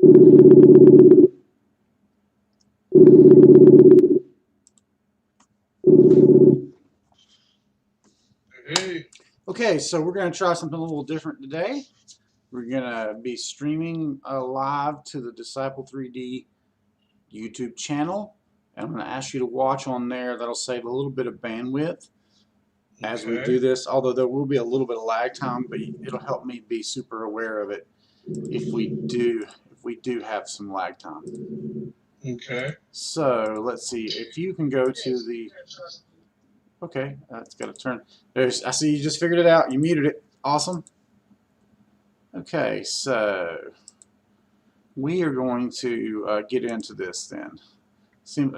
Hey. Okay, so we're going to try something a little different today. We're going to be streaming live to the Disciple 3D YouTube channel. And I'm going to ask you to watch on there. That'll save a little bit of bandwidth as we do Okay. this, although there will be a little bit of lag time, but it'll help me be super aware of it if we do have some lag time. Okay. So let's see, if you can go to the, okay, it's got to turn. I see you just figured it out. You muted it. Awesome. Okay, so we are going to get into this then.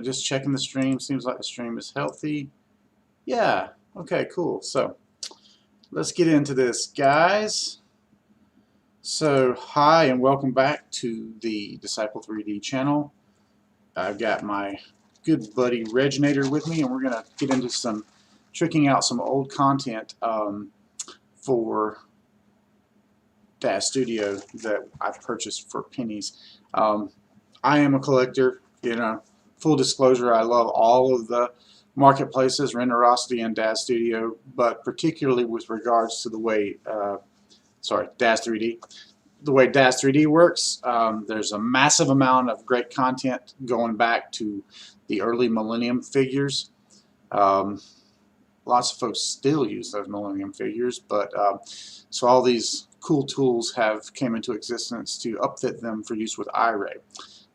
Just checking the stream. Seems like the stream is healthy. Yeah. Okay, cool. So let's get into this, guys. So hi and welcome back to the Disciple 3D channel. I've got my good buddy Reginator with me, and we're going to get into some tricking out some old content for Daz Studio that I purchased for pennies. I am a collector, you know, full disclosure, I love all of the marketplaces, Renderosity and Daz Studio, but particularly with regards to the way, Daz 3D. The way Daz 3D works, there's a massive amount of great content going back to the early Millennium figures. Lots of folks still use those Millennium figures, but so all these cool tools have came into existence to upfit them for use with IRay.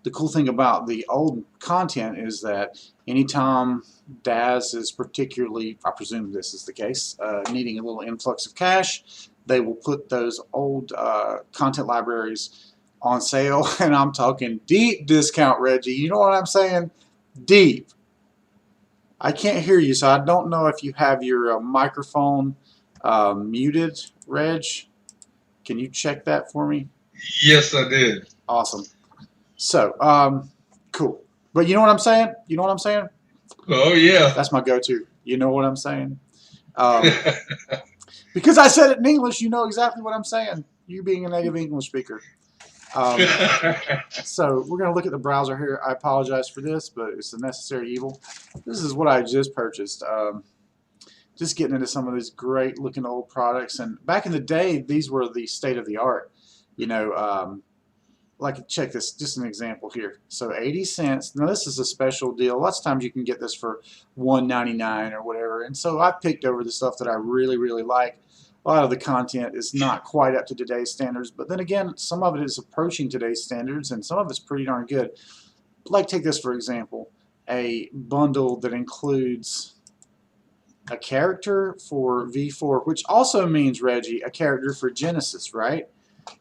The cool thing about the old content is that anytime Daz is particularly, I presume this is the case, needing a little influx of cash, they will put those old content libraries on sale, and I'm talking deep discount, Reggie. You know what I'm saying? Deep. I can't hear you, so I don't know if you have your microphone muted, Reg. Can you check that for me? Yes, I did. Awesome. So, cool. But you know what I'm saying? You know what I'm saying? Oh, yeah. That's my go-to. You know what I'm saying? Because I said it in English, you know exactly what I'm saying. You being a native English speaker. So we're going to look at the browser here. I apologize for this, but it's a necessary evil. This is what I just purchased. Just getting into some of these great looking old products. And back in the day, these were the state of the art. You know, like check this, just an example here. So 80 cents. Now this is a special deal. Lots of times you can get this for $1.99 or whatever. And so I picked over the stuff that I really, really like. A lot of the content is not quite up to today's standards, but then again, some of it is approaching today's standards, and some of it's pretty darn good. Like take this for example, a bundle that includes a character for V4, which also means, Reggie, a character for Genesis, right?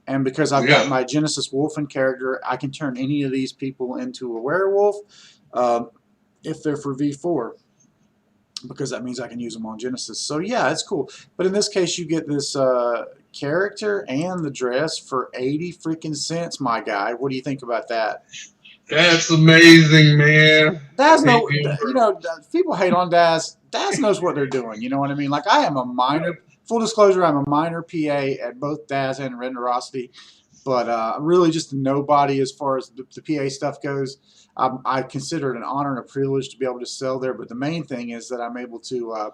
And because I've got my Genesis Wolfen character, I can turn any of these people into a werewolf if they're for V4, because that means I can use them on Genesis. So yeah, it's cool. But in this case, you get this character and the dress for 80 freaking cents, my guy. What do you think about that? That's amazing, man. Daz know, you know, people hate on Daz. Daz knows what they're doing. You know what I mean? Like I am a minor. Full disclosure, I'm a minor PA at both Daz and Renderosity, but really just a nobody as far as the PA stuff goes. I consider it an honor and a privilege to be able to sell there, but the main thing is that I'm able to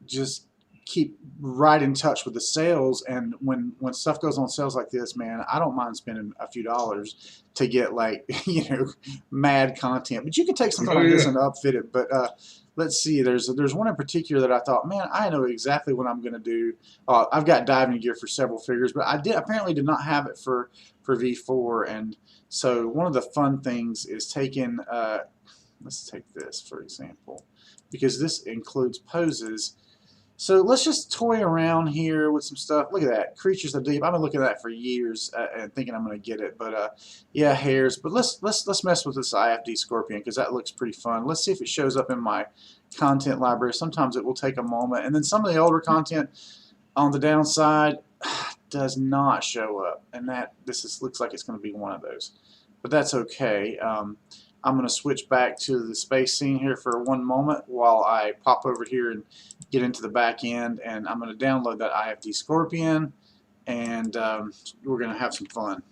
just keep right in touch with the sales, and when stuff goes on sales like this, man, I don't mind spending a few dollars to get like you know mad content. But you can take something like this and upfit it. But let's see, there's one in particular that I thought, man, I know exactly what I'm going to do. I've got diving gear for several figures, but I apparently did not have it for V4, and so one of the fun things is taking let's take this for example, because this includes poses. So let's just toy around here with some stuff. Look at that, Creatures of Deep. I've been looking at that for years and thinking I'm going to get it, but yeah, hairs. But let's mess with this IFD Scorpion because that looks pretty fun. Let's see if it shows up in my content library. Sometimes it will take a moment, and then some of the older content on the downside does not show up, and looks like it's going to be one of those. But that's okay. I'm going to switch back to the space scene here for one moment while I pop over here and get into the back end, and I'm going to download that IFD Scorpion, and we're going to have some fun.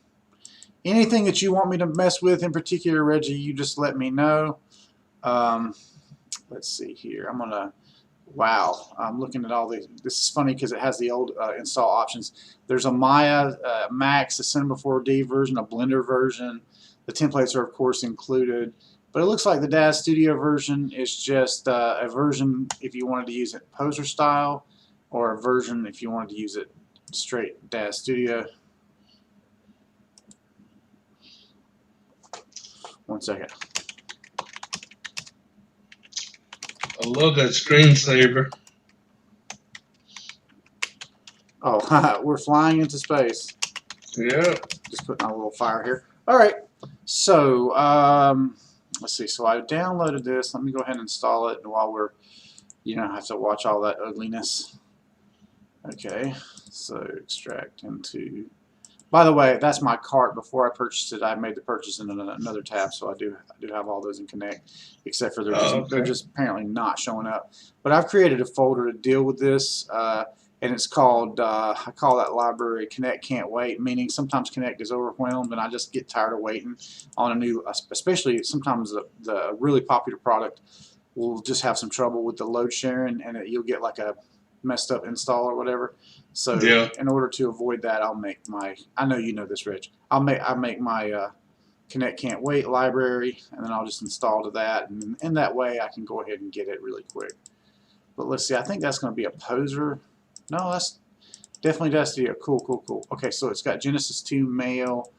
Anything that you want me to mess with in particular, Reggie, you just let me know. Let's see here. Wow, I'm looking at all these. This is funny because it has the old install options. There's a Maya Max, a Cinema 4D version, a Blender version. The templates are, of course, included. But it looks like the Daz Studio version is just a version if you wanted to use it poser style, or a version if you wanted to use it straight Daz Studio. One second. I love that screensaver. Oh, we're flying into space. Yeah. Just putting on a little fire here. All right. So, let's see. So I downloaded this. Let me go ahead and install it while we're, have to watch all that ugliness. Okay. So extract into. By the way, that's my cart. Before I purchased it, I made the purchase in another tab, so I do have all those in Connect, except for they're just apparently not showing up. But I've created a folder to deal with this, and it's called I call that library Connect Can't Wait, meaning sometimes Connect is overwhelmed, and I just get tired of waiting on a new, especially sometimes the really popular product will just have some trouble with the load sharing, and you'll get like a messed up install or whatever. So yeah. In order to avoid that, I'll make my, I know you know this, Rich, I make my Connect Can't Wait library, and then I'll just install to that, and in that way I can go ahead and get it really quick. But let's see, I think that's going to be a poser. No, that's definitely Daz Studio. Cool. Okay, so it's got Genesis 2 male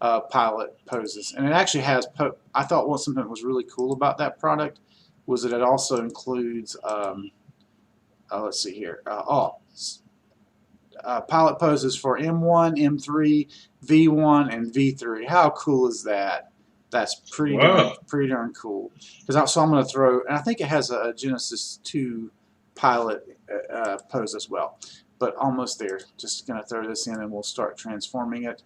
pilot poses, and it actually has I thought something that was really cool about that product was that it also includes let's see here, pilot poses for M1, M3, V1, and V3. How cool is that? That's pretty darn cool. So I'm going to throw, and I think it has a Genesis 2 pilot pose as well. But almost there. Just going to throw this in, and we'll start transforming it.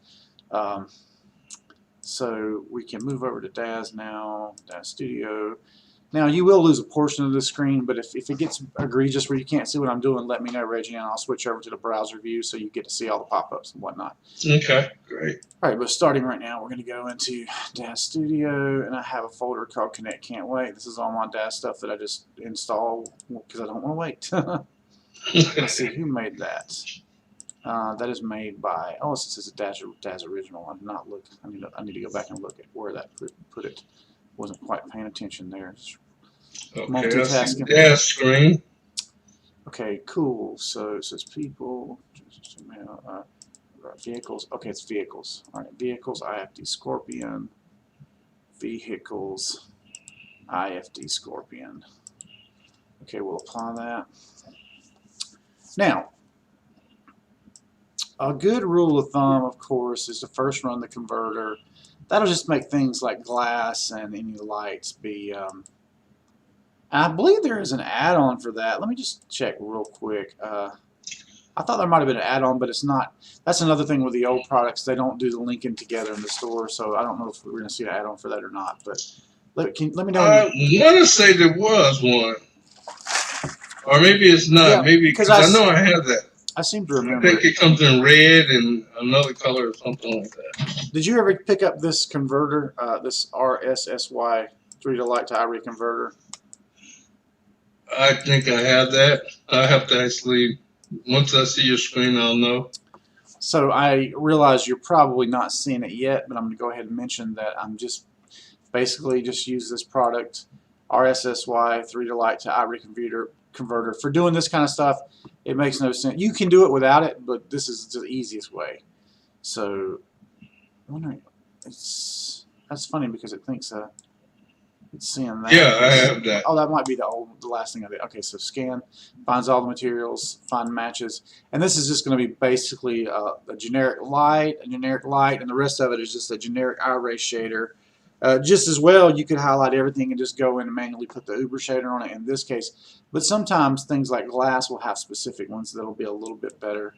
So we can move over to Daz now, Daz Studio. Now, you will lose a portion of the screen, but if it gets egregious where you can't see what I'm doing, let me know, Reggie, and I'll switch over to the browser view so you get to see all the pop-ups and whatnot. Okay, great. All right, but starting right now, we're going to go into Daz Studio, and I have a folder called Connect Can't Wait. This is all my Daz stuff that I just install because I don't want to wait. Let's see, who made that? That is made by, it says a Daz original. I did not look. I need to go back and look at where that put it. Wasn't quite paying attention there. Okay, multitasking. Daz screen. Okay, cool. So it says people, vehicles. Okay, it's vehicles. All right, vehicles, IFD Scorpion. Vehicles, IFD Scorpion. Okay, we'll apply that. Now, a good rule of thumb, of course, is to first run the converter. That'll just make things like glass and any lights be, I believe there is an add-on for that. Let me just check real quick. I thought there might have been an add-on, but it's not. That's another thing with the old products. They don't do the linking together in the store, so I don't know if we're going to see an add-on for that or not. But let me know. I want to say there was one. Or maybe it's not. Yeah, maybe because I know I have that. I seem to remember. I think it comes in red and another color or something like that. Did you ever pick up this converter, this RSSY 3-to-light to IRay converter? I think I have that. I have to actually, once I see your screen, I'll know. So I realize you're probably not seeing it yet, but I'm going to go ahead and mention that I'm just basically just use this product, RSSY 3-to-light to IRay converter for doing this kind of stuff. It makes no sense. You can do it without it, but this is the easiest way. So, I'm wondering, that's funny because it thinks it's seeing that. Yeah, I have that. Oh, that might be the last thing I did. Okay, so scan, finds all the materials, find matches, and this is just going to be basically a generic light, and the rest of it is just a generic IRay shader. Just as well, you could highlight everything and just go in and manually put the Uber shader on it in this case. But sometimes things like glass will have specific ones that'll be a little bit better.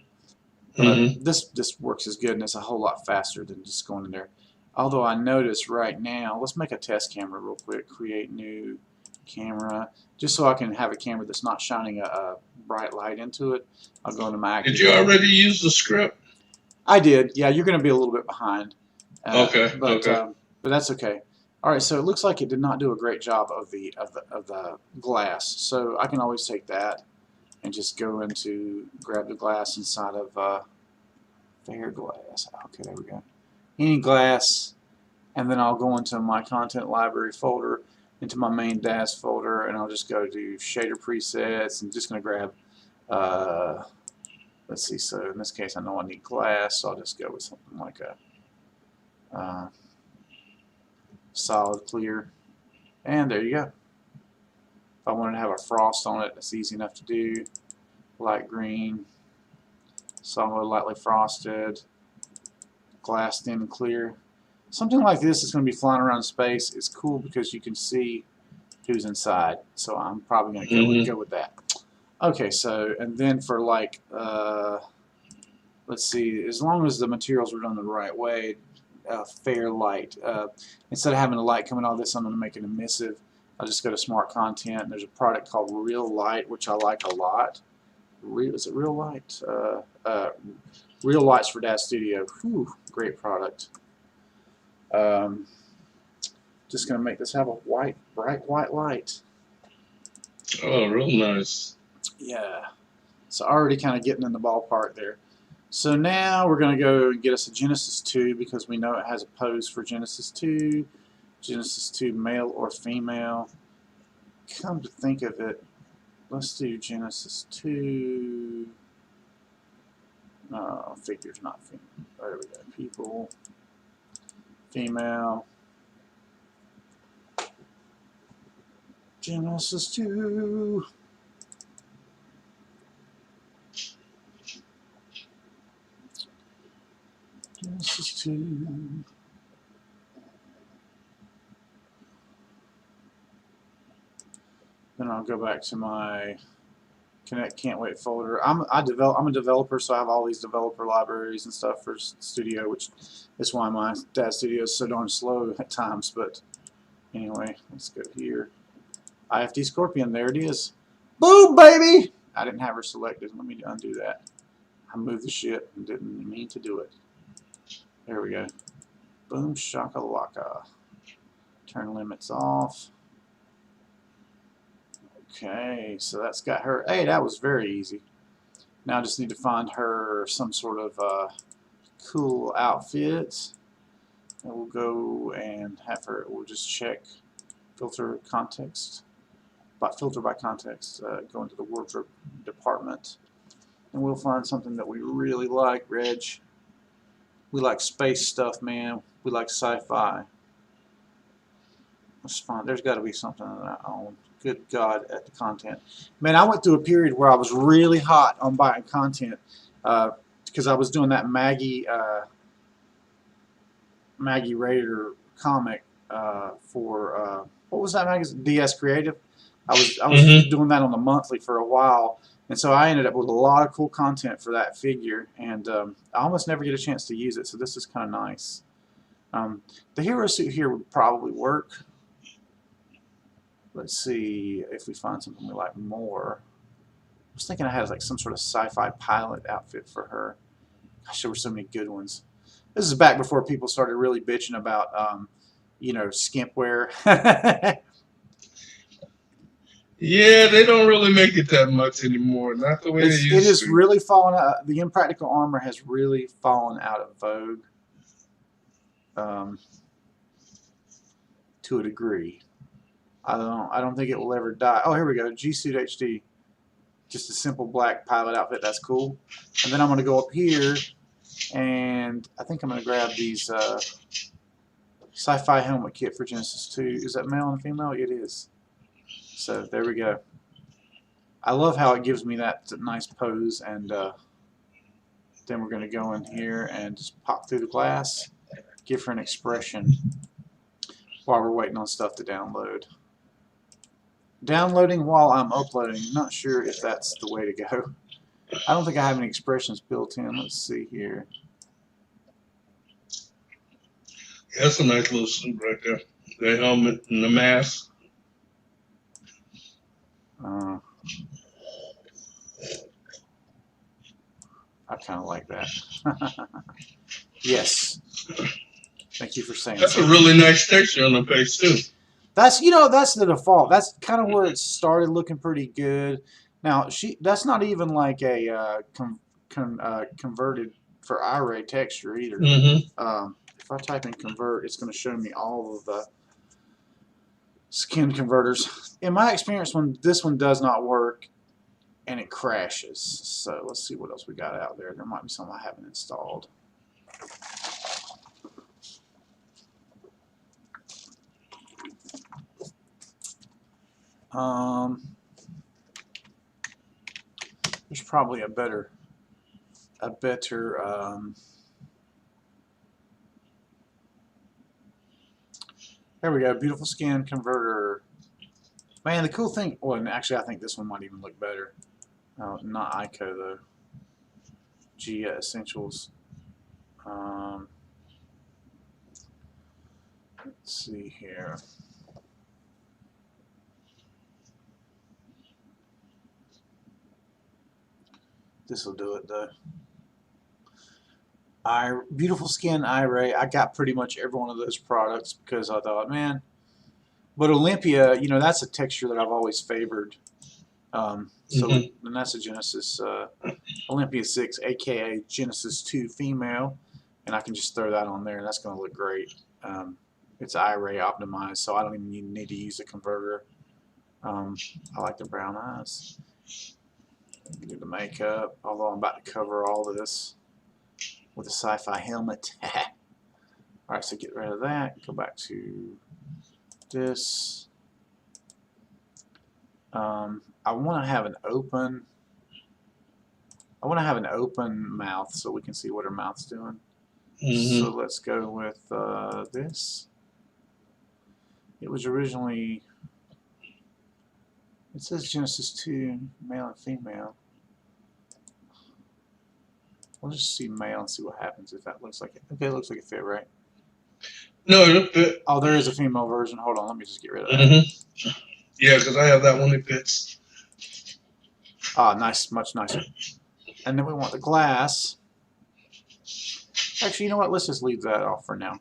But this works as good, and it's a whole lot faster than just going in there. Although I notice right now, let's make a test camera real quick. Create new camera, just so I can have a camera that's not shining a bright light into it. I'll go into my. Did you already use the script? I did. Yeah, you're going to be a little bit behind. Okay. But Okay. but that's okay. All right, so it looks like it did not do a great job of the glass. So I can always take that and just go into grab the glass inside of fair glass. Okay, there we go. Any glass, and then I'll go into my content library folder, into my main Daz folder, and I'll just go to shader presets. and just going to grab. Let's see. So in this case, I know I need glass, so I'll just go with something like a solid clear, and there you go. If I wanted to have a frost on it, that's easy enough to do. Light green, solid, lightly frosted, glassed in and clear. Something like this is going to be flying around space. It's cool because you can see who's inside. So I'm probably going to go with that. Okay, so and then for like let's see, as long as the materials are done the right way, fair light. Instead of having a light coming out of this, I'm going to make it emissive. I'll just go to Smart Content. There's a product called Real Light, which I like a lot. Is it Real Light? Real Lights for Daz Studio. Whew, great product. Just going to make this have a bright white light. Oh, real nice. Yeah. So already kind of getting in the ballpark there. So now we're going to go and get us a Genesis 2 because we know it has a pose for Genesis 2. Genesis 2 male or female. Come to think of it, let's do Genesis 2. No, figures, not female. There we go. People. Female. Genesis 2. Genesis 2. Then I'll go back to my Can't Wait folder. I'm a developer, so I have all these developer libraries and stuff for Studio, which is why my Daz Studio is so darn slow at times. But anyway, let's go here. IFD Scorpion, there it is. Boom, baby! I didn't have her selected. Let me undo that. I moved the shit and didn't mean to do it. There we go. Boom, shakalaka. Turn limits off. Okay, so that's got her. Hey, that was very easy. Now I just need to find her some sort of cool outfit. And we'll go and have her. We'll just check filter context. Filter by context. Go into the wardrobe department. And we'll find something that we really like, Reg. We like space stuff, man. We like sci-fi. Let's find. There's got to be something that I own. Good God, at the content. Man, I went through a period where I was really hot on buying content because I was doing that Maggie Raider comic for what was that magazine? DS Creative. I was doing that on the monthly for a while, and so I ended up with a lot of cool content for that figure, and I almost never get a chance to use it. So this is kind of nice. The hero suit here would probably work. Let's see if we find something we like more. I was thinking I had like some sort of sci-fi pilot outfit for her. Gosh, there were so many good ones. This is back before people started really bitching about, you know, skimp wear. Yeah, they don't really make it that much anymore. Not the way they It used has to. really fallen out. The impractical armor has really fallen out of vogue to a degree. I don't think it will ever die. Oh, here we go. G-Suit HD. Just a simple black pilot outfit. That's cool. And then I'm going to go up here, and I think I'm going to grab these sci-fi helmet kit for Genesis 2. Is that male and female? It is. So there we go. I love how it gives me that nice pose, and then we're going to go in here and just pop through the glass, give her an expression while we're waiting on stuff to download. Downloading while I'm uploading. Not sure if that's the way to go. I don't think I have any expressions built in. Let's see here. That's a nice little suit right there. The helmet and the mask. I kind of like that. Yes. Thank you for saying That's so. a really nice texture on the face too. That's that's the default. That's kind of where it started looking pretty good. Now that's not even like a converted for IRay texture either. If I type in convert, it's going to show me all of the skin converters. In my experience, when this one does not work and it crashes. So let's see what else we got out there. There might be some I haven't installed. There's probably a better there we go, beautiful skin converter. Man, the cool thing, well, and actually I think this one might even look better. Not ICO though. Gia Essentials. Let's see here. This will do it though. Beautiful Skin IRay. I got pretty much every one of those products because I thought, man. But Olympia, that's a texture that I've always favored. And that's a Genesis Olympia 6, aka Genesis 2 female, and I can just throw that on there, and that's going to look great. It's IRay optimized, so I don't even need to use a converter. I like the brown eyes. Do the makeup, although I'm about to cover all of this with a sci-fi helmet. Alright, so get rid of that. Go back to this. I want to have an open mouth so we can see what her mouth's doing. So let's go with this. It was originally, it says Genesis 2, male and female. We'll just see male and see what happens if that looks like it. Okay, it looks like it fit, right? No, it fit. Oh, there is a female version. Hold on, let me just get rid of that. Yeah, because I have that one. It fits. Ah, nice, much nicer. And then we want the glass. Actually, you know what? Let's just leave that off for now.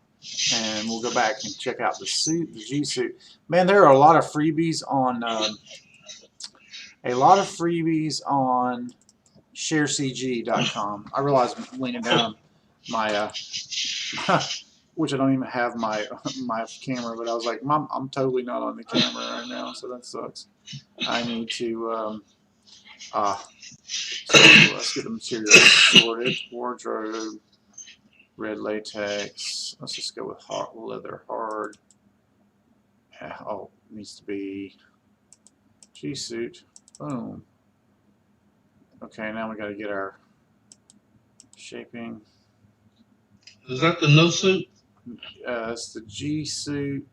And we'll go back and check out the suit, the G suit. Man, there are a lot of freebies on sharecg.com. I realize I'm leaning down my which I don't even have my camera, but I was like, Mom, I'm totally not on the camera right now, so that sucks. I need to so let's get the materials sorted. Wardrobe, red latex. Let's just go with hard leather hard. Oh, it needs to be G-suit. Boom. Okay, now we got to get our shaping. Is that the no suit? It's the G-suit,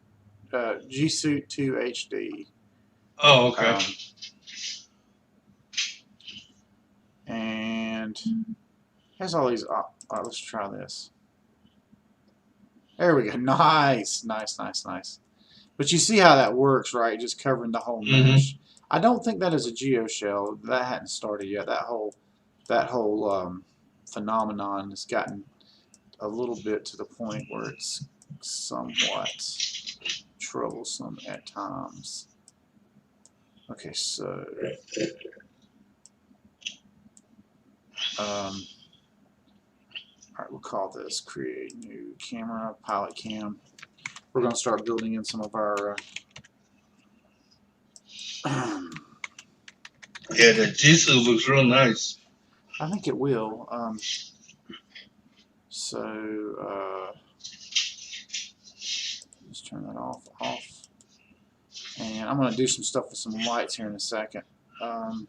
G-suit 2 HD. Oh, okay. And has all these. All right, let's try this. There we go. Nice, nice, nice, nice. But you see how that works, right? Just covering the whole mesh. I don't think that is a geoshell. That hadn't started yet. That whole phenomenon has gotten a little bit to the point where it's somewhat troublesome at times. Okay, so all right, we'll call this create new camera, pilot cam. We're going to start building in some of our yeah, the G-suit looks real nice. I think it will. Just turn that off. And I'm going to do some stuff with some lights here in a second. So I'm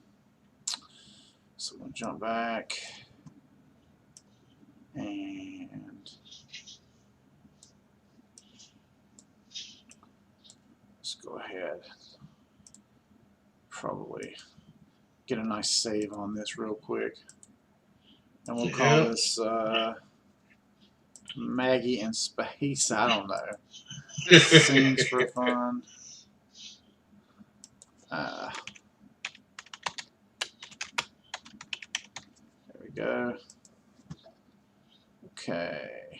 going to jump back. And let's go ahead. Probably get a nice save on this real quick. And we'll call this Maggie in Space. I don't know. Scenes for fun. There we go. Okay.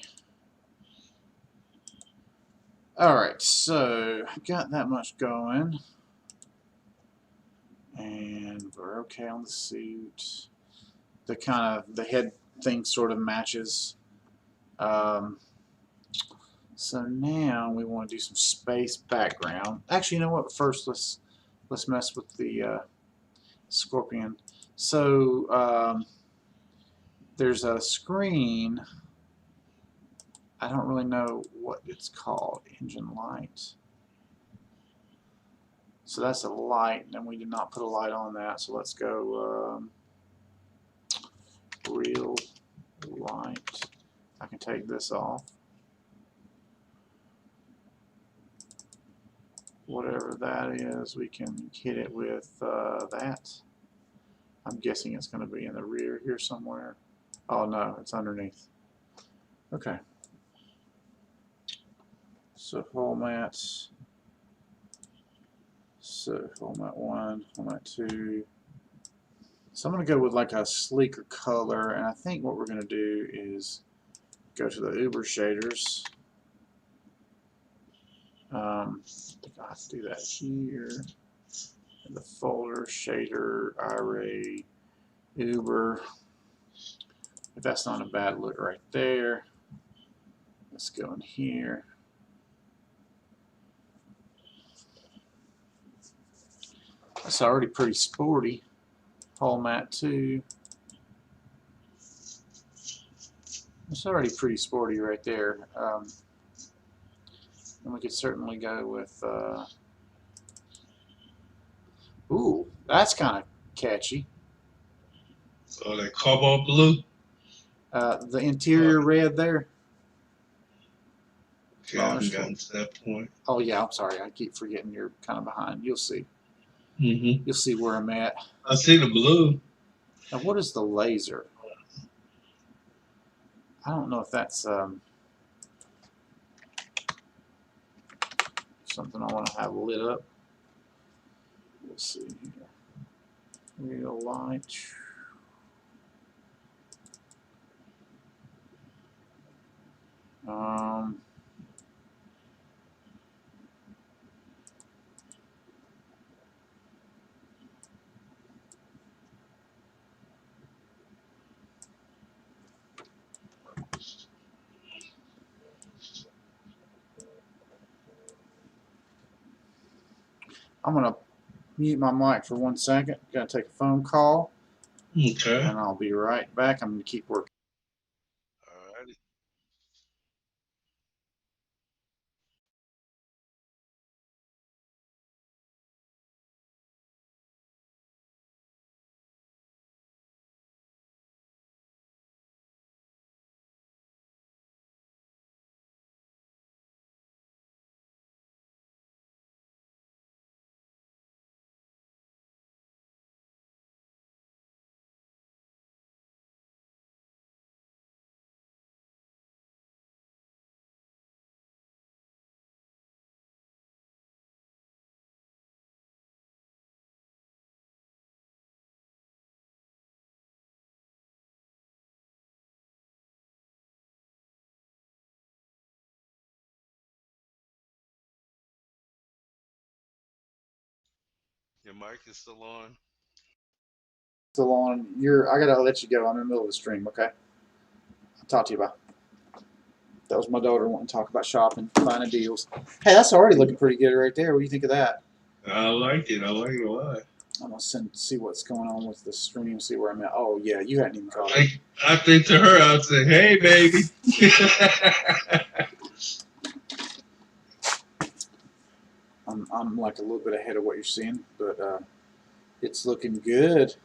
Alright, so got that much going. And we're okay on the suit. The head thing sort of matches. So now we want to do some space background. Actually, you know what? First, let's mess with the scorpion. So there's a screen. I don't really know what it's called. Engine light. So that's a light, and we did not put a light on that. So let's go real light. I can take this off. Whatever that is, we can hit it with that. I'm guessing it's going to be in the rear here somewhere. Oh no, it's underneath. Okay. So whole mats. So whole mat 1, whole mat 2. So I'm going to go with like a sleeker color, and I think what we're going to do is go to the Uber shaders. I think I have to do that here. In the folder, shader, IRay, Uber. If that's not a bad look right there. Let's go in here. That's already pretty sporty. Whole mat 2. It's already pretty sporty right there. And we could certainly go with. Ooh, that's kind of catchy. So that cobalt blue. The interior red there. Okay, I haven't gotten to that point. Oh yeah, I'm sorry. I keep forgetting you're kind of behind. You'll see. Mm-hmm. You'll see where I'm at. I see the blue. Now, what is the laser? I don't know if that's something I want to have lit up. We'll see here. Real light. I'm going to mute my mic for 1 second. Got to take a phone call. Okay. And I'll be right back. I'm going to keep working. Alrighty. Your mic is still on. Still on. I gotta let you go. I'm in the middle of the stream. Okay. I'll talk to you about. That was my daughter wanting to talk about shopping, finding deals. Hey, that's already looking pretty good right there. What do you think of that? I like it. I like it a lot. I'm gonna see what's going on with the stream. See where I'm at. Oh yeah, you hadn't even called. I think to her, I'd say, "Hey, baby." I'm like a little bit ahead of what you're seeing, but it's looking good.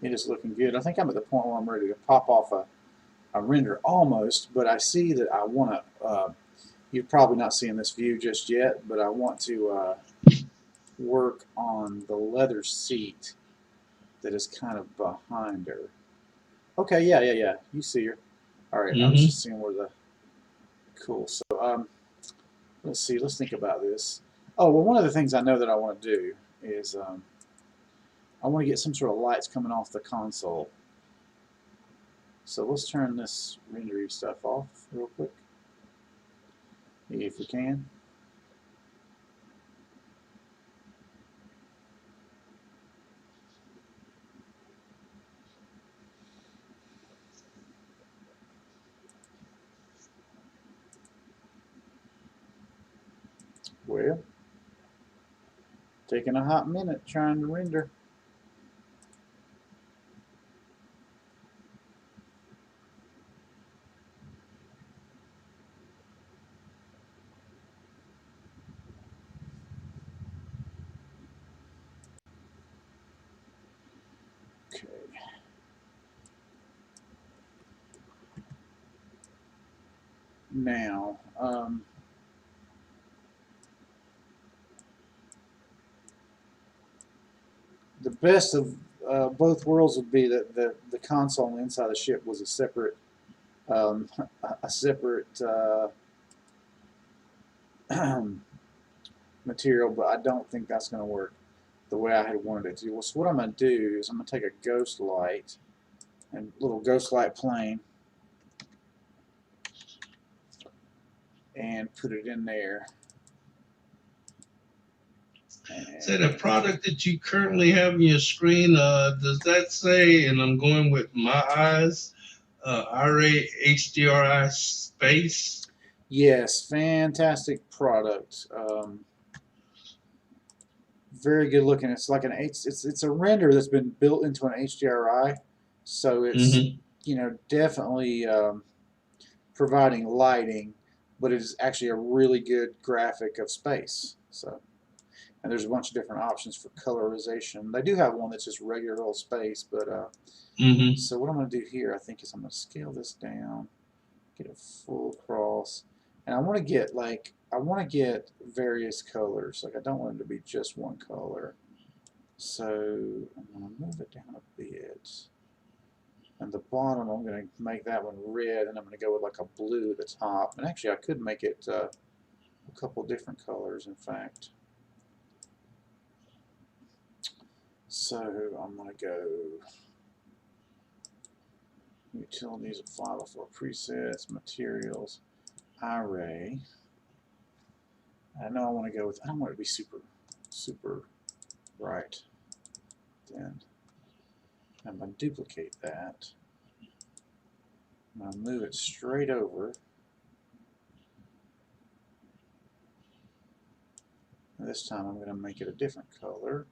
It is looking good. I think I'm at the point where I'm ready to pop off a render almost, but I see that I want to. You're probably not seeing this view just yet, but I want to work on the leather seat that is kind of behind her. Okay, yeah. You see her. All right, I was just seeing where the. Cool. So let's see. Let's think about this. Oh well, one of the things I know that I want to do is I want to get some sort of lights coming off the console. So let's turn this rendery stuff off real quick, if we can. Well, taking a hot minute trying to render. Okay. Now, the best of both worlds would be that the console on the inside of the ship was a separate um, a separate material, but I don't think that's going to work the way I had wanted it to. Well, so what I'm going to do is I'm going to take a ghost light and little ghost light plane and put it in there. So the product that you currently have on your screen, does that say, and I'm going with my eyes, IRay HDRI space? Yes, fantastic product. Very good looking. It's like it's a render that's been built into an HDRI, so it's Mm-hmm. definitely providing lighting, but it is actually a really good graphic of space. So, and there's a bunch of different options for colorization. They do have one that's just regular old space, but Mm-hmm. so what I'm going to do here, I think, is I'm going to scale this down, get a full cross, and I want to get various colors. Like I don't want it to be just one color. So I'm going to move it down a bit. And the bottom, I'm going to make that one red, and I'm going to go with like a blue at the top. And actually, I could make it a couple different colors, in fact. So I'm going to go Utilities, File Before Presets, Materials, IRay. I know I want to go with, I don't want it to be super bright. Then I'm going to duplicate that. I'm going to move it straight over. And this time I'm going to make it a different color.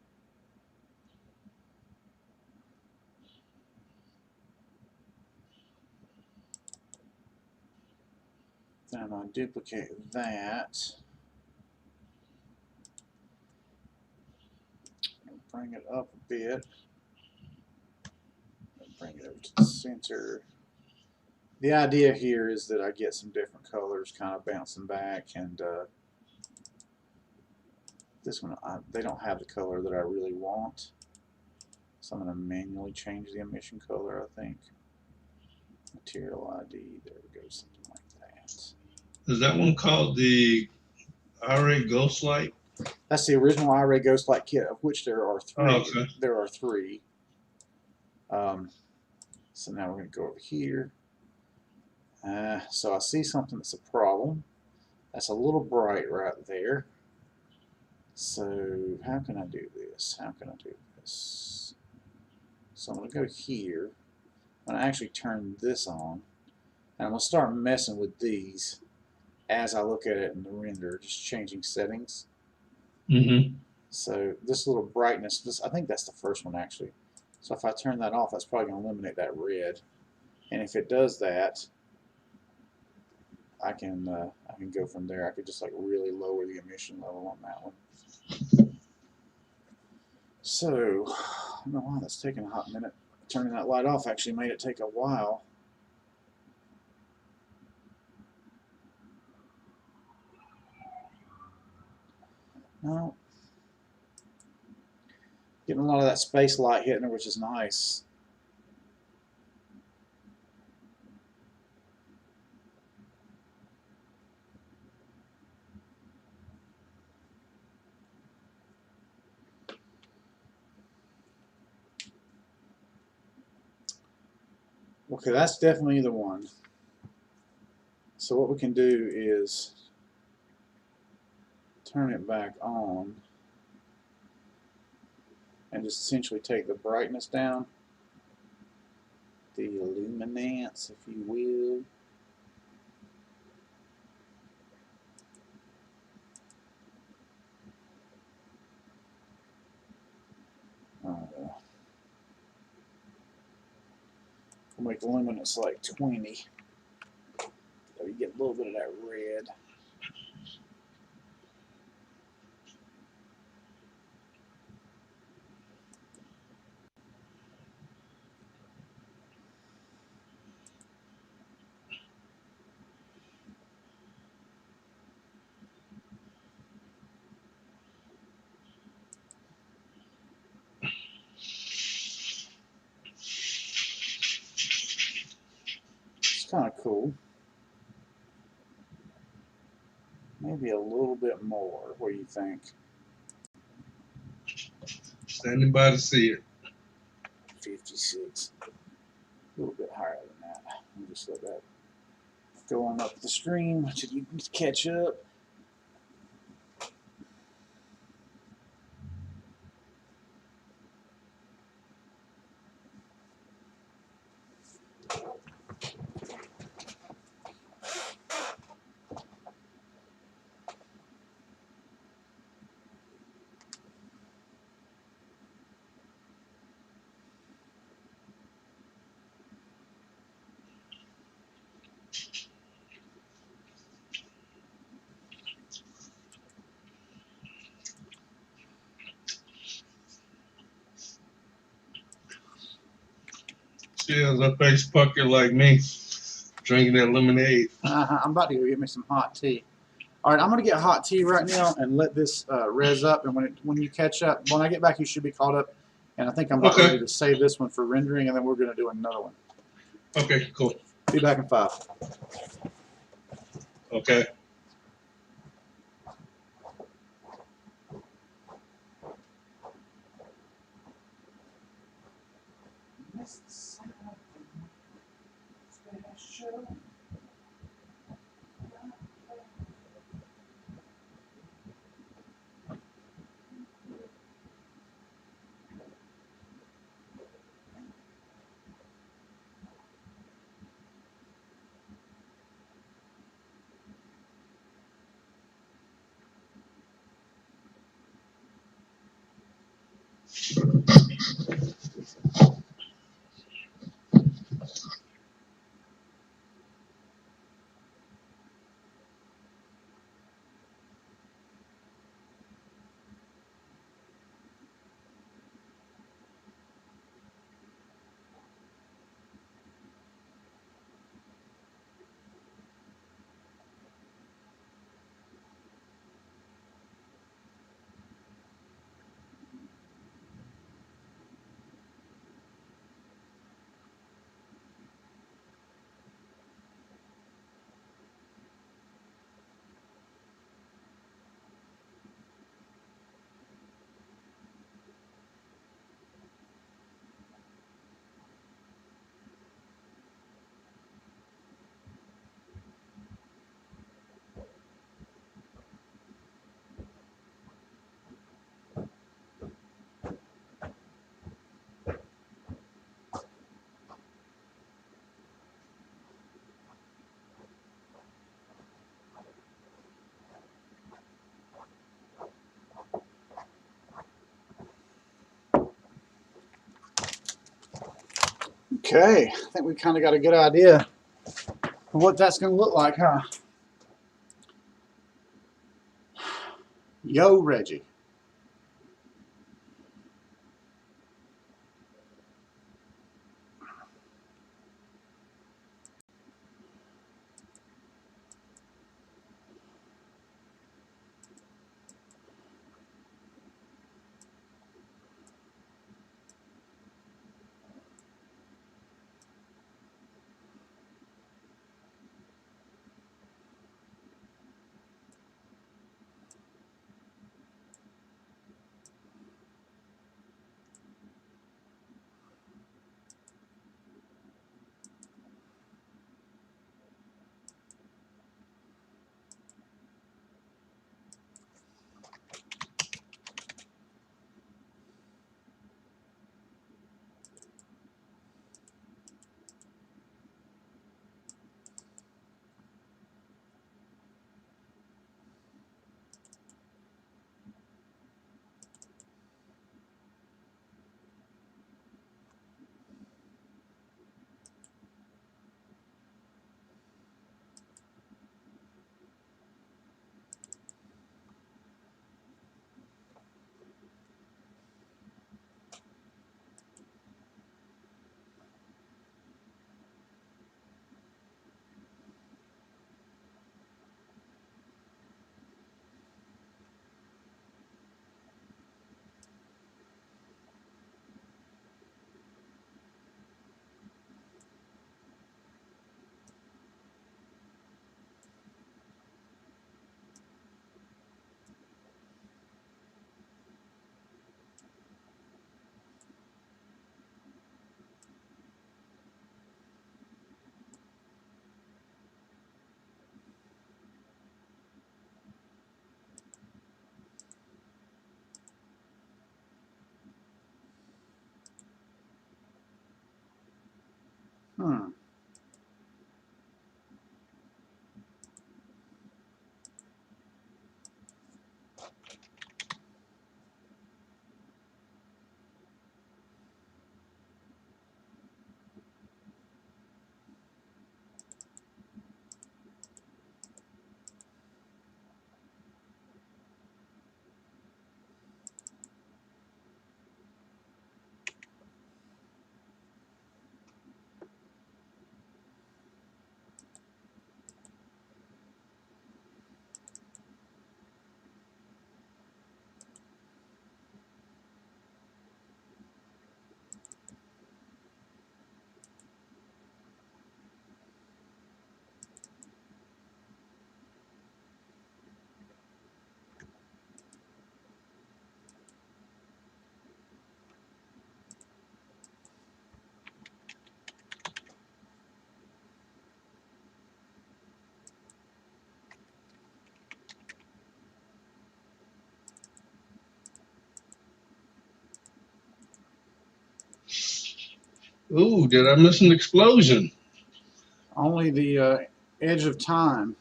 Then I'm going to duplicate that. Bring it up a bit. Bring it over to the center. The idea here is that I get some different colors kind of bouncing back, and this one, they don't have the color that I really want. So I'm going to manually change the emission color, I think. Material ID, there we go, something like that. Is that one called the IRay Ghostlight? That's the original IRay Ghostlight kit, of which there are three. Oh, okay. There are three. So now we're going to go over here. So I see something that's a problem. That's a little bright right there. So how can I do this? How can I do this? So I'm going to go here. I'm going to actually turn this on. And I'm going to start messing with these as I look at it in the render, just changing settings. Mm-hmm. So this little brightness, I think that's the first one actually. So if I turn that off, that's probably going to eliminate that red. And if it does that, I can go from there. I could just like really lower the emission level on that one. So I don't know why that's taking a hot minute. Turning that light off actually made it take a while. No, getting a lot of that space light hitting her, which is nice. Okay, that's definitely the one. So what we can do is turn it back on and just essentially take the brightness down, the illuminance, if you will. Make the luminance like 20. So you get a little bit of that red. It's kind of cool. Maybe a little bit more. What do you think? Standing by to see it. 56. A little bit higher than that. I'll just let that go on up the stream until you can catch up. Cheers, a face pucker like me, drinking that lemonade. I'm about to go get me some hot tea. All right, I'm going to get hot tea right now and let this res up. And when you catch up, when I get back, you should be caught up. And I think I'm about ready to save this one for rendering, and then we're going to do another one. Okay, cool. Be back in 5. Okay. Okay, I think we kind of got a good idea of what that's going to look like, huh? Yo, Reggie. Ooh, did I miss an explosion? Only the edge of time.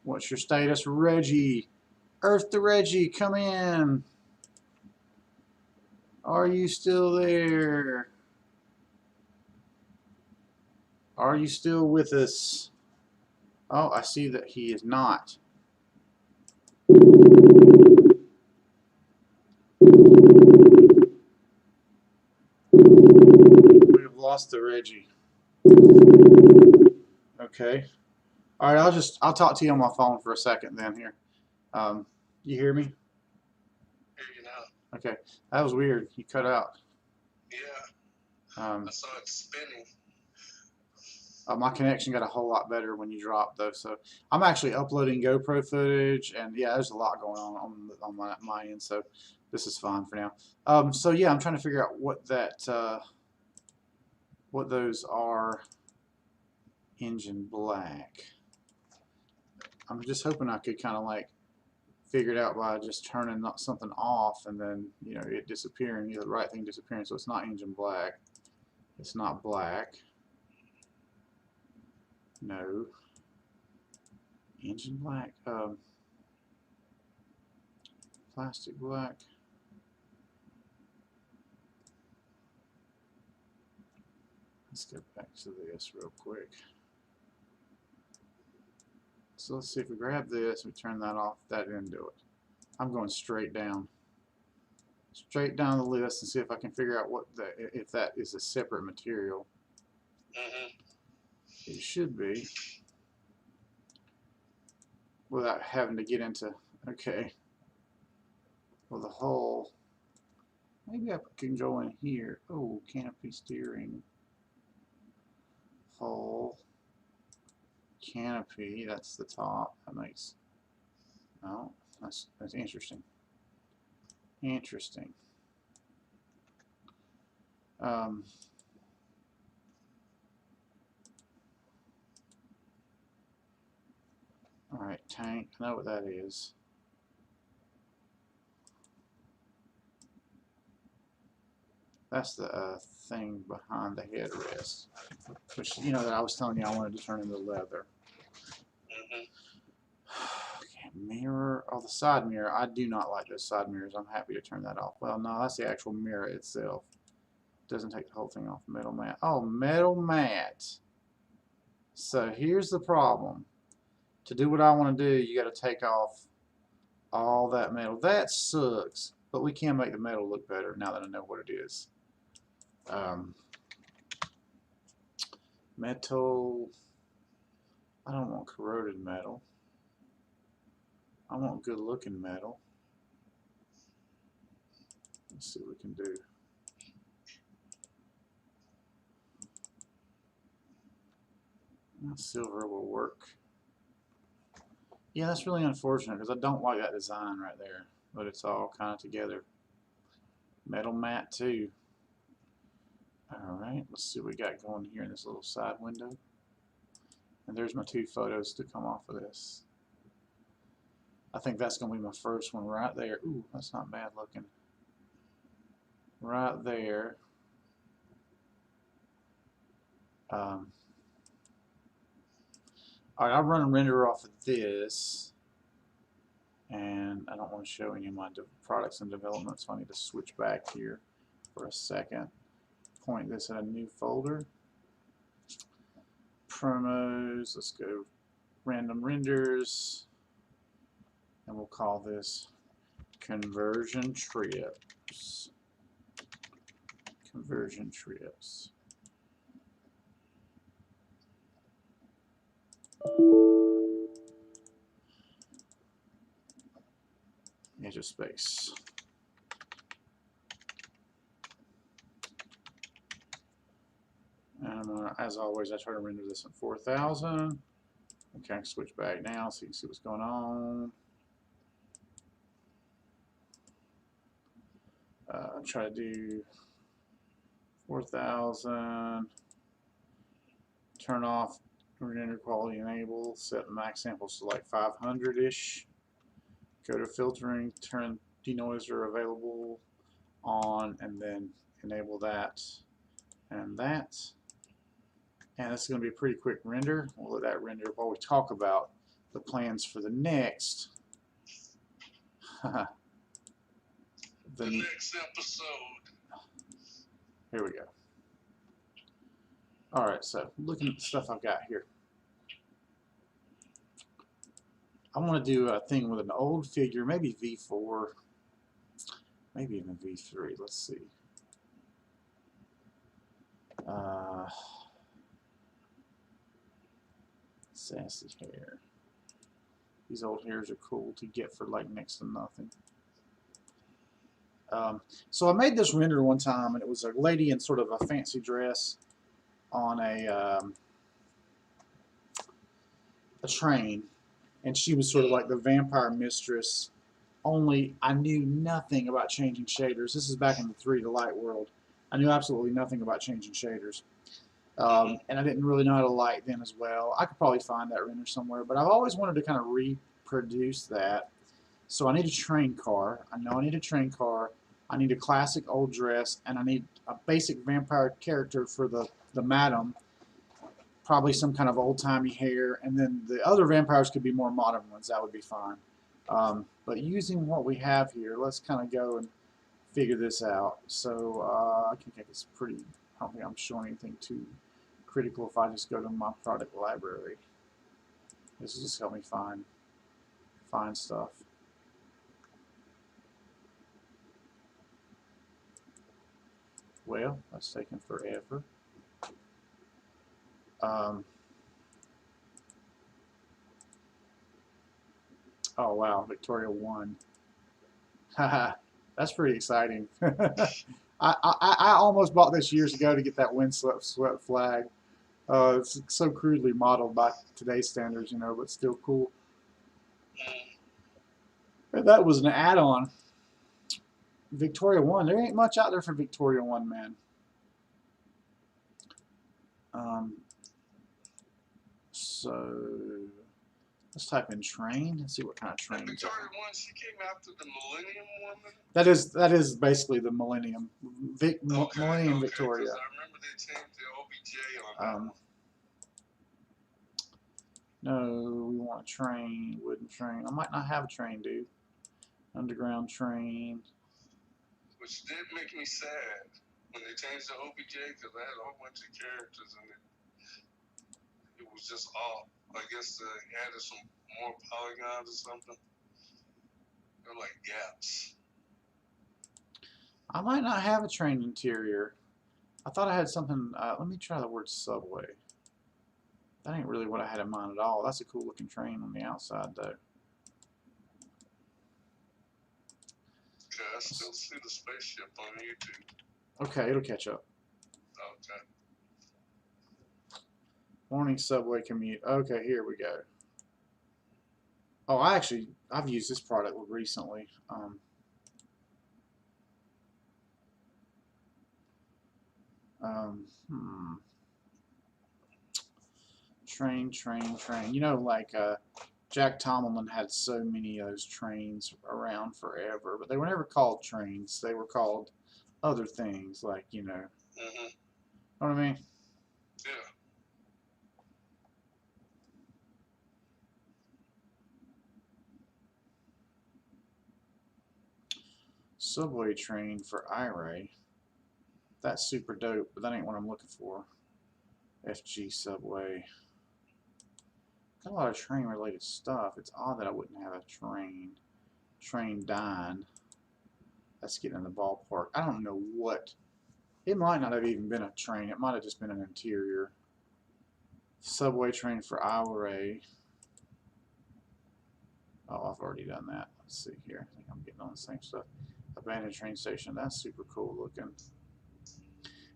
What's your status, Reggie? Earth to Reggie, come in. Are you still there? Are you still with us? Oh, I see that he is not. We have lost the Reggie. Okay. All right, I'll talk to you on my phone for a second then here. You hear me? Hear you now. Okay. That was weird. You cut out. Yeah, I saw it spinning. My connection got a whole lot better when you dropped though, so I'm actually uploading GoPro footage, and yeah, there's a lot going on my end, so this is fine for now. So yeah, I'm trying to figure out what those are. Engine black. I'm just hoping I could kind of like figure it out by just turning something off and then it disappearing, the right thing disappearing. So it's not engine black. It's not black. No. Engine black. Plastic black. Let's go back to this real quick. So let's see if we grab this, we turn that off, that didn't do it. I'm going straight down the list and see if I can figure out if that is a separate material. It should be, without having to get into, okay, well the whole, maybe I can go in here. Oh, canopy steering, whole canopy, that's the top. That makes, oh, that's interesting. Interesting. Alright, tank, I know what that is. That's the thing behind the headrest, which that I was telling you I wanted to turn into leather. Okay, mirror. Oh, the side mirror. I do not like those side mirrors. I'm happy to turn that off. Well, no, that's the actual mirror itself. Doesn't take the whole thing off. Metal mat. Oh, metal mat. So here's the problem. To do what I want to do, you got to take off all that metal. That sucks, but we can make the metal look better now that I know what it is. Metal. I don't want corroded metal. I want good looking metal. Let's see what we can do. Silver will work. Yeah, that's really unfortunate because I don't like that design right there, but it's all kind of together. Metal mat too. Alright, let's see what we got going here in this little side window. And there's my two photos to come off of this. I think that's going to be my first one right there. Ooh, that's not bad looking. Right there. All right, I'll run a render off of this, and I don't want to show any of my products in development, so I need to switch back here for a second. Point this in a new folder. Promos, let's go random renders, and we'll call this conversion trips. Conversion trips. Edge of space. And as always, I try to render this in 4000. Okay, I can switch back now so you can see what's going on. Try to do 4000. Turn off render quality enable. Set max samples to like 500-ish. Go to filtering. Turn denoiser available on, and then enable that and that. And this is going to be a pretty quick render. We'll let that render while we talk about the plans for the next. The next episode. Here we go. Alright, so looking at the stuff I've got here. I want to do a thing with an old figure, maybe V4, maybe even V3. Let's see. Sassy hair. These old hairs are cool to get for like next to nothing. So I made this render one time, and it was a lady in sort of a fancy dress on a train, and she was sort of like the vampire mistress, only I knew nothing about changing shaders. This is back in the 3 to light world. I knew absolutely nothing about changing shaders. And I didn't really know how to light then as well. I could probably find that render somewhere, but I've always wanted to kind of reproduce that. So I need a train car. I know I need a train car. I need a classic old dress, and I need a basic vampire character for the madam. Probably some kind of old-timey hair, and then the other vampires could be more modern ones. That would be fine. But using what we have here, let's kind of go and figure this out. So I think it's pretty. I don't think I'm showing anything too critical if I just go to my product library. This will just help me find stuff. Well, that's taking forever. Oh wow, Victoria won. Haha, that's pretty exciting. I almost bought this years ago to get that windswept flag. It's so crudely modeled by today's standards, you know, but still cool. And that was an add-on. Victoria 1. There ain't much out there for Victoria 1, man. So let's type in train and see what kind of train. Victoria 1, she came after the Millennium Woman? That is basically the Millennium. Millennium Victoria. I remember they changed the OBJ on that one. No, we want a train, wooden train. I might not have a train, dude. Underground train. Which did make me sad when they changed the OBJ, because I had a whole bunch of characters in it. It was just off. I guess they added some more polygons or something. They're like gaps. I might not have a train interior. I thought I had something. Let me try the word subway. That ain't really what I had in mind at all. That's a cool looking train on the outside, though. Okay, I still see the spaceship on YouTube. Okay, it'll catch up. Okay. Morning subway commute. Okay, here we go. Oh, I've used this product recently. Train. You know, like Jack Tomlin had so many of those trains around forever, but they were never called trains. They were called other things, like, you know. Mm-hmm. Know what I mean? Yeah. subway train for IRay. That's super dope, but that ain't what I'm looking for. FG subway. Got a lot of train related stuff. It's odd that I wouldn't have a train. Train dying. That's getting in the ballpark. I don't know what. It might not have even been a train. It might have just been an interior. Subway train for IRay. Oh, I've already done that. Let's see here. I think I'm getting on the same stuff. Abandoned train station. That's super cool looking.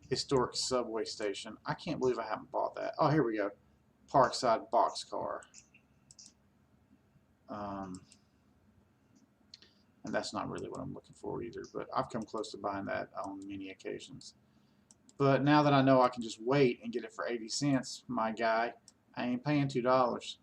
Historic subway station. I can't believe I haven't bought that. Oh, here we go. Parkside boxcar. And that's not really what I'm looking for either, but I've come close to buying that on many occasions. But now that I know I can just wait and get it for 80 cents, my guy, I ain't paying $2.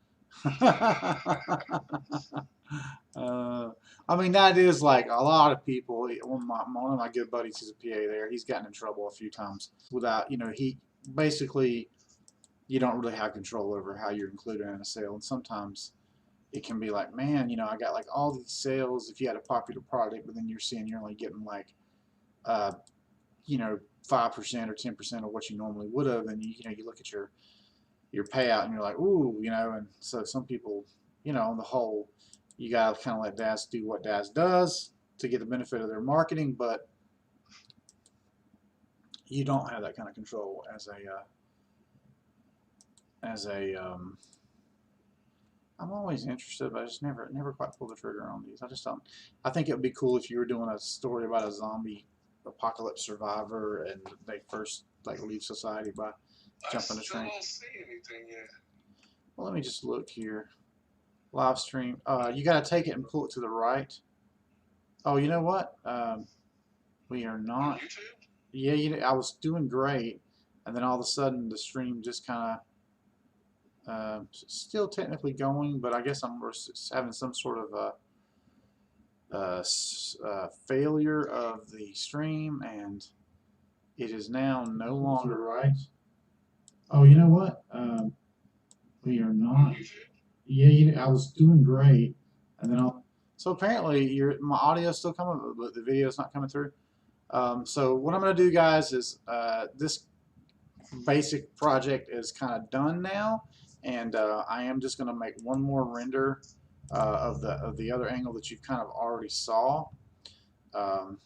I mean, that is like a lot of people. One of my good buddies is a PA there. He's gotten in trouble a few times without, he basically, you don't really have control over how you're included in a sale. And sometimes it can be like, man, I got like all these sales if you had a popular product, but then you're seeing you're only getting like, 5% or 10% of what you normally would have. And you look at your payout and you're like, ooh, and so some people, on the whole, you got to kind of let Daz do what Daz does to get the benefit of their marketing, but you don't have that kind of control as a I'm always interested, but I just never quite pull the trigger on these. I just don't. I think it would be cool if you were doing a story about a zombie apocalypse survivor and they first leave society by jumping a train. I still don't see anything yet. Well, let me just look here. Live stream. You got to take it and pull it to the right. Oh, you know what? We are not. On YouTube? Yeah, I was doing great, and then all of a sudden the stream just kind of still technically going, but I guess I'm having some sort of failure of the stream, and it is now no longer right. Oh, you know what? We are not. Yeah, I was doing great, and then so apparently my audio is still coming, but the video is not coming through. So what I'm going to do, guys, is this basic project is kind of done now, and I am just going to make one more render of the other angle that you kind of already saw, and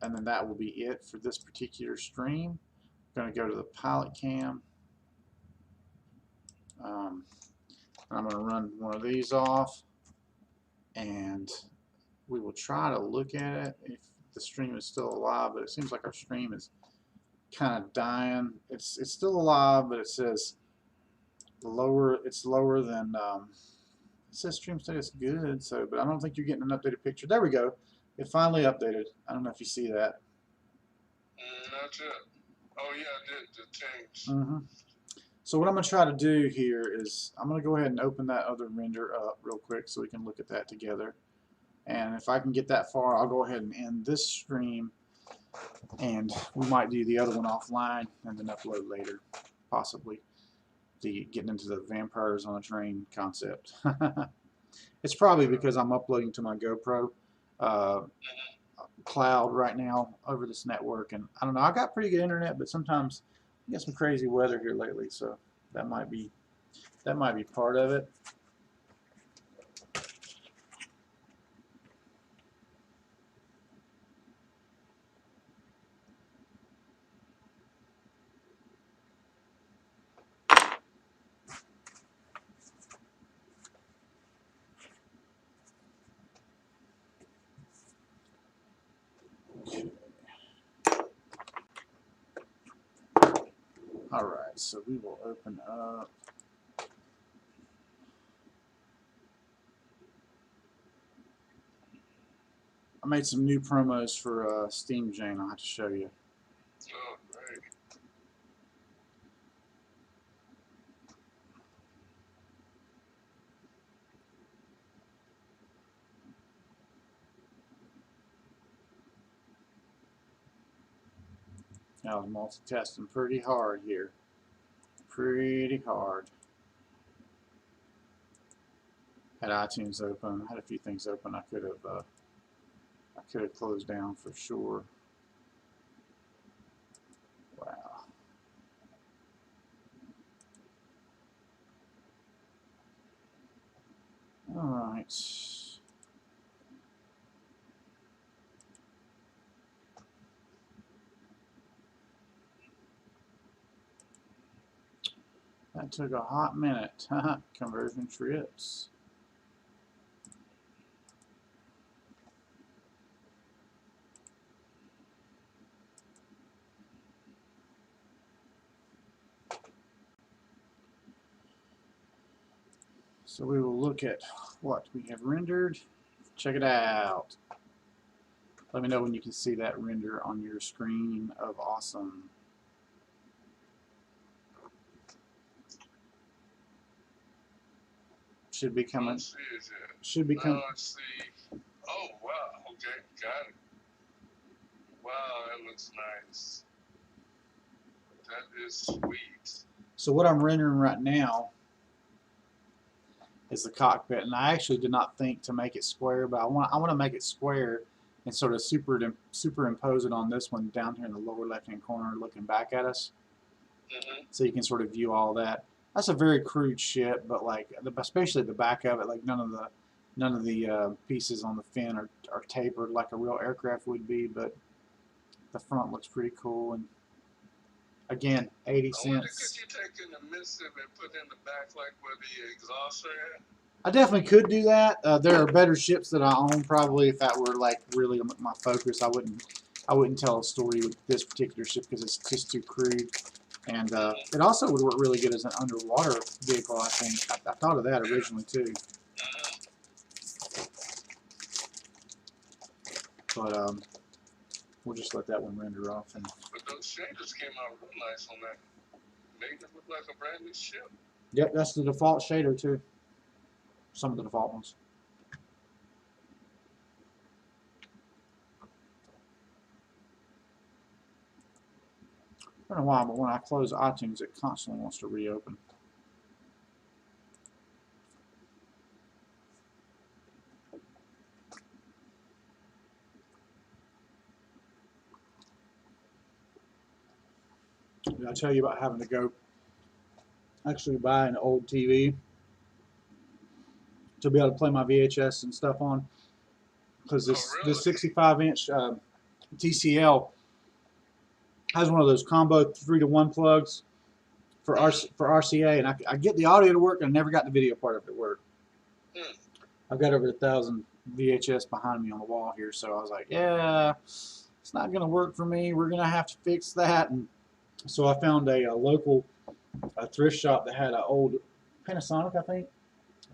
then that will be it for this particular stream. I'm going to go to the pilot cam. I'm going to run one of these off, and we will try to look at it if the stream is still alive, but it seems like our stream is kind of dying. It's still alive, but it says lower. It's lower than it says stream status good. So, but I don't think you're getting an updated picture. There we go. It finally updated. I don't know if you see that. Not yet. Oh yeah, I did the change. So what I'm going to try to do here is I'm going to go ahead and open that other render up real quick so we can look at that together. And if I can get that far, I'll go ahead and end this stream, and we might do the other one offline and then upload later, possibly, getting into the vampires on a train concept. It's probably because I'm uploading to my GoPro cloud right now over this network, and I don't know, I got pretty good internet, but sometimes we got some crazy weather here lately, so that might be part of it. Alright, so we will open up. I made some new promos for Steam Jane. I'll have to show you. Oh, great. I was multitasking pretty hard here. Pretty hard. Had iTunes open. I had a few things open I could could have closed down for sure. Wow. All right. That took a hot minute. Conversion trips. So we will look at what we have rendered. Check it out. Let me know when you can see that render on your screen of awesome. Should be coming. Should be coming. Let's see. Oh wow. Okay, got it. Wow, that looks nice. That is sweet. So what I'm rendering right now is the cockpit, and I actually did not think to make it square, but I want to make it square and sort of superimpose it on this one down here in the lower left-hand corner, looking back at us, so you can sort of view all that. That's a very crude ship, but like especially the back of it, like none of the pieces on the fin are tapered like a real aircraft would be, but the front looks pretty cool. And again, 80 cents. I wonder, could you take in the missive and put in the back like where the exhausts are at? I definitely could do that. There are better ships that I own probably if that were like really my focus. I wouldn't tell a story with this particular ship because it's just too crude. And it also would work really good as an underwater vehicle, I think. I thought of that originally too. But we'll just let that one render off. And but those shaders came out real nice on that. Made it look like a brand new ship. Yep, that's the default shader too. Some of the default ones. I don't know why, but when I close iTunes, it constantly wants to reopen. Did I tell you about having to go actually buy an old TV to be able to play my VHS and stuff on? Because this 65-inch TCL has one of those combo 3-to-1 plugs for RCA, and I get the audio to work, and I never got the video part of it to work. I've got over 1,000 VHS behind me on the wall here, so I was like, yeah, it's not going to work for me. We're going to have to fix that. And so I found a local thrift shop that had an old Panasonic, I think,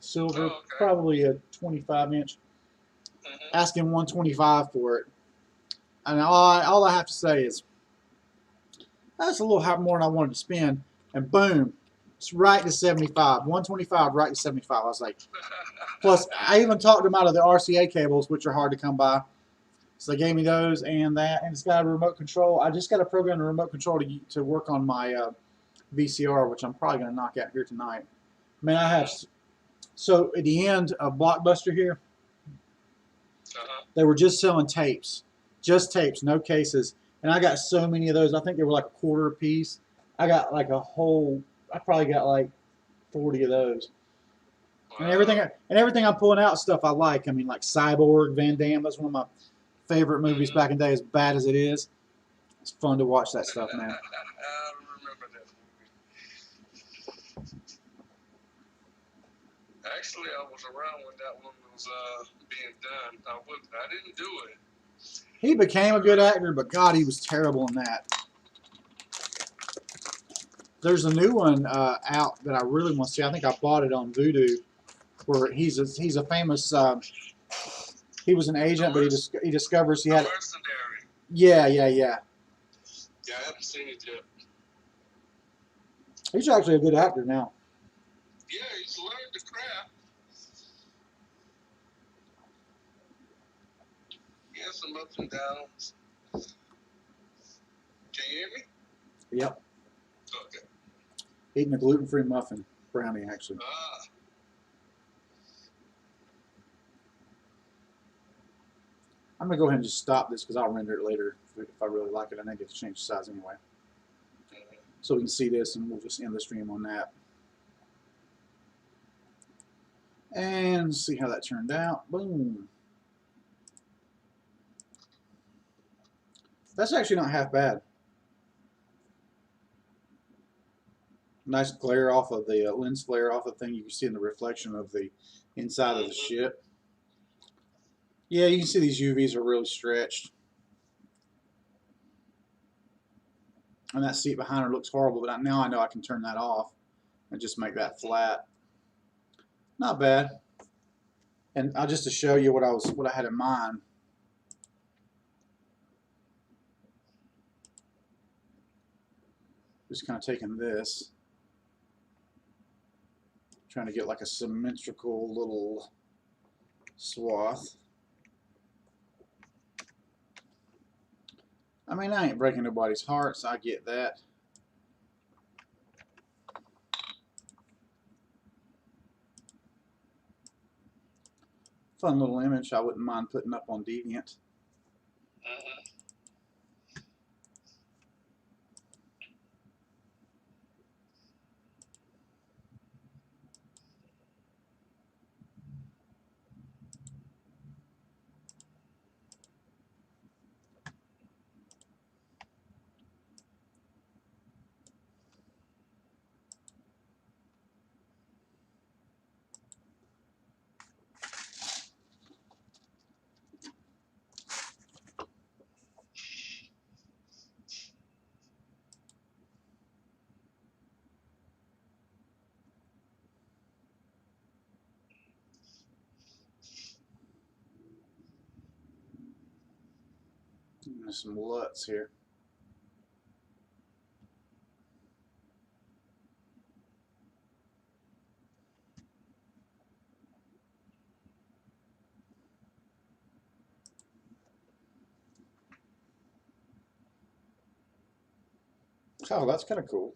silver, probably a 25-inch, asking $125 for it. And all I have to say is, that's a little more than I wanted to spend, and boom, it's right to 75, 125 right to 75. I was like, plus I even talked them out of the RCA cables, which are hard to come by. So they gave me those and that, and it's got a remote control. I just got to program the remote control to work on my VCR, which I'm probably going to knock out here tonight. Man, I have. So at the end of Blockbuster here, they were just selling tapes, just tapes, no cases. And I got so many of those. I think they were like $0.25 a piece. I got like a whole. I probably got like 40 of those. Wow. And everything I'm pulling out stuff I like. I mean, like Cyborg, Van Damme. That's one of my favorite movies back in the day. As bad as it is, it's fun to watch that stuff, man. I remember that movie. Actually, I was around when that one was being done. I didn't do it. He became a good actor, but God, he was terrible in that. There's a new one out that I really want to see. I think I bought it on Vudu, where he's a famous. He was an agent, but he discovers he had. Mercenary. Yeah. Yeah, I haven't seen it yet. He's actually a good actor now. Yeah, he's learned the craft. He has some ups and downs. Can you hear me? Yep. Okay. Eating a gluten-free muffin, brownie actually. I'm going to go ahead and just stop this because I'll render it later if I really like it. I think it's change the size anyway. So we can see this, and we'll just end the stream on that. And see how that turned out. Boom. That's actually not half bad. Nice glare off of the lens flare off the thing. You can see in the reflection of the inside of the ship. Yeah, you can see these UVs are really stretched. And that seat behind her looks horrible, but now I know I can turn that off and just make that flat. Not bad. And just to show you what I had in mind. Just kind of taking this, trying to get like a symmetrical little swath. I mean, I ain't breaking nobody's hearts, I get that. Fun little image I wouldn't mind putting up on Deviant. There's some LUTs here. Oh, that's kind of cool.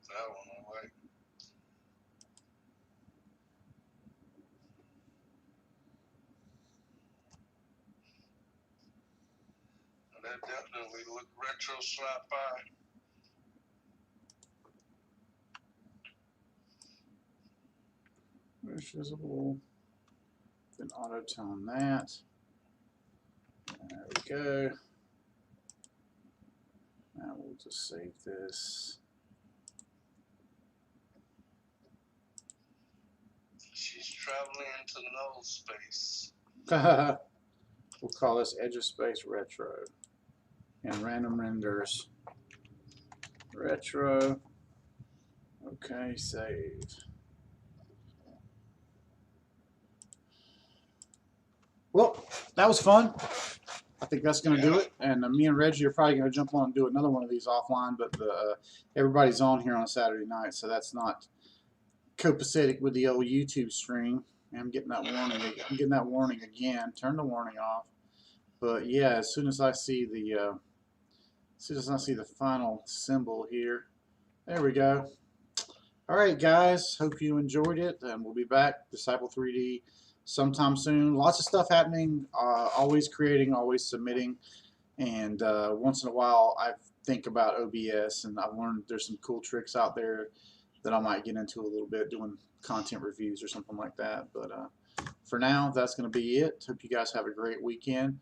That one I like. That definitely look retro sci-fi. Mesh visible. Then auto tone that. There we go. Now we'll just save this. She's traveling into null space. We'll call this Edge of Space Retro. And random renders. Retro. Okay, save. Well, that was fun. I think that's going to do it. And me and Reggie are probably going to jump on and do another one of these offline, but everybody's on here on a Saturday night, so that's not copacetic with the old YouTube stream. I'm getting that warning. I'm getting that warning again. Turn the warning off. But yeah, as soon as I see the final symbol here, there we go. All right, guys. Hope you enjoyed it, and we'll be back. Disciple 3D sometime soon. Lots of stuff happening. Always creating, always submitting, and once in a while I think about OBS, and I've learned there's some cool tricks out there that I might get into a little bit, doing content reviews or something like that. But for now, that's going to be it. Hope you guys have a great weekend.